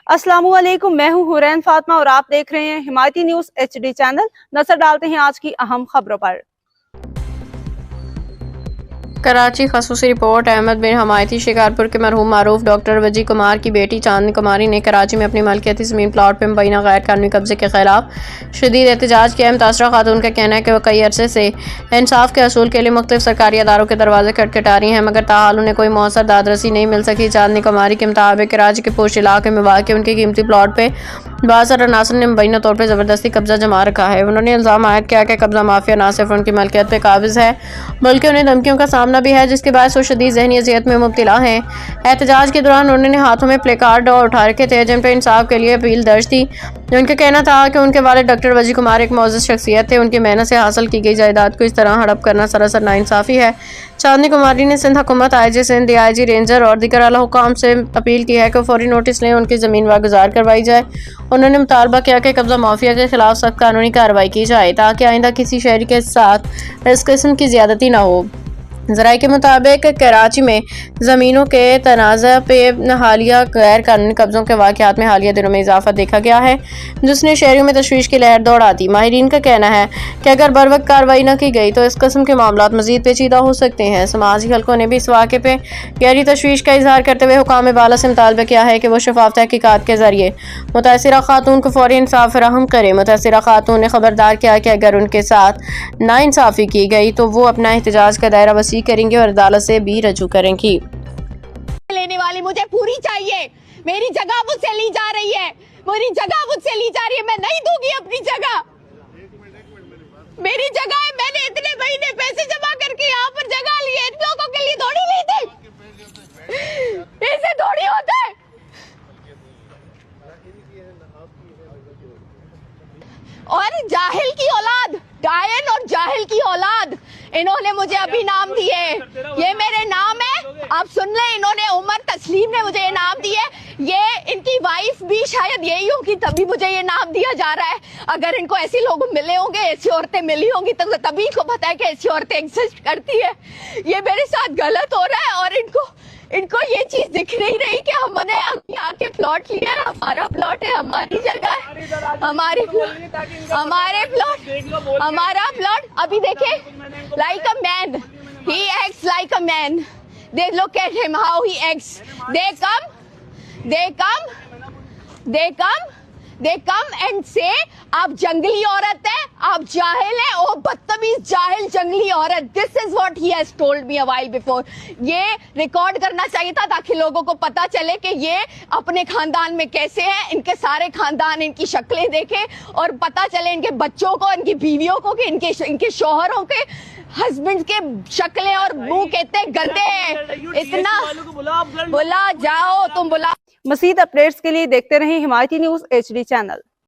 अस्सलामुअलैकुम, मैं हूं हुरैन फातिमा और आप देख रहे हैं हिमायती न्यूज HD चैनल। नजर डालते हैं आज की अहम खबरों पर। कराची खसूसी रिपोर्ट। अहमद बिन हमायती शिकारपुर के मरहूम मारूफ डॉक्टर वजी कुमार की बेटी चांदनी कुमारी ने कराची में अपनी मलकियती ज़मीन प्लाट पर मुबैना गैर कानूनी कब्जे के खिलाफ शदीद एहतजाज किया। मुतासरा खातून का कहना है कि वह कई अरसे से इंसाफ के असूल के लिए मुख्तलिफ सरकारी अदारों के दरवाजे खटखटा रही हैं, मगर ताहाल उन्हें कोई मौसर दादरसी नहीं मिल सकी। चांदनी कुमारी के मुताबिक कराची के पोश इलाके में वाक़ उनके कीमती प्लाट पर बाज़ार अनासर ने मुबैना तौर पर ज़बरदस्ती कब्जा जमा रखा है। उन्होंने इल्ज़ाम आयद किया कि कब्जा माफिया न सिर्फ उनकी मलकियत पर काबिज़ है बल्कि उन्हें धमकियों का सामना भी है, जिसके बाद वो शदीद ज़हनी अज़ियत में मुब्तला हैं। एहतजाज के दौरान उन्होंने हाथों में प्ले कार्ड और उठा रखे थे जिन पर इंसाफ के लिए अपील दर्ज थी। उनका कहना था कि उनके वालिद डॉक्टर वजी कुमार एक मौजूद शख्सियत थे, उनकी मेहनत से हासिल की गई जायदाद को इस तरह हड़प करना सरासर नाइंसाफ़ी है। चांदनी कुमारी ने सिंध हुकूमत, IG सिंध, DIG रेंजर और दीगर आला हुकाम से अपील की है कि फौरी नोटिस लें, उनकी ज़मीन वागुजार करवाई जाए। उन्होंने मुतालबा किया कि कब्जा माफिया के खिलाफ सख्त कानूनी कार्रवाई की जाए ताकि आइंदा किसी शहरी के साथ इस किस्म की ज़्यादती न हो। ज़राए के मुताबिक कराची में ज़मीनों के तनाज़ा पे हालिया गैर कानूनी कब्ज़ों के वाक़यात में हालिया दिनों में इजाफा देखा गया है, जिसने शहरियों में तशवीश की लहर दौड़ा दी। माहिरीन का कहना है कि अगर बर वक्त कार्रवाई न की गई तो इस किस्म के मामलात मज़ीद पेचीदा हो सकते हैं। समाजी हल्कों ने भी इस वाक़े पे गहरी तशवीश का इजहार करते हुए हुकाम बाला से मुतालबा किया है कि वो शफाफ तहकीकात के ज़रिए मुतासिरा खातून को फौरी इंसाफ फराहम करें। मुतासिरा खातून ने खबरदार किया कि अगर उनके साथ नाइंसाफ़ी की गई तो वो अपना एहतजाज का दायरा वसी करेंगे और अदालत से भी रजू करेंगी। लेने वाली मुझे पूरी चाहिए। मेरी जगह मुझसे ली जा रही है, मेरी जगह मुझसे ली जा रही है, मैं नहीं दूंगी अपनी जगह। मेरी जगह है, मैंने इतने महीने पैसे जमा करके यहाँ पर जगह ली है, इन लोगों के लिए थोड़ी ली थी, ऐसे थोड़ी होता है। और जाहिल की औलाद, डायन और जाहिल की औलाद, इन्होंने मुझे अभी नाम दिए, ये मेरे नाम है, आप सुन लें। इन्होंने उमर तस्लीम ने मुझे ये नाम दिए, ये इनकी वाइफ भी शायद यही होगी, तभी मुझे ये नाम दिया जा रहा है। अगर इनको ऐसे लोग मिले होंगे, ऐसी औरतें मिली होंगी तो तभी इनको पता है कि ऐसी औरतें एग्जिस्ट करती है। ये मेरे साथ गलत हो रहा है और इनको ये चीज दिख नहीं रही कि हमने आके प्लॉट लिया है, हमारा प्लॉट है, हमारी जगह है, हमारे प्लॉट, हमारा प्लॉट। अभी देखे, like a man, he acts like a man. They look at him, how he acts. They come and say, आप जंगली औरत है, आप जाहिल है, ओ बदतमीज जाहिल जंगली औरत। This is what he has told me a while before. ये रिकॉर्ड करना चाहिए था ताकि लोगों को पता चले कि ये अपने खानदान में कैसे हैं, इनके सारे खानदान इनकी शक्लें देखें और पता चले इनके बच्चों को, इनकी बीवियों को, कि इनके शौहरों के, हस्बैंड के शक्लें और मुंह कहते गंदे हैं। इतना बुला जाओ, तुम बुला। मज़ीद अपडेट्स के लिए देखते रहें हिमायती न्यूज HD चैनल।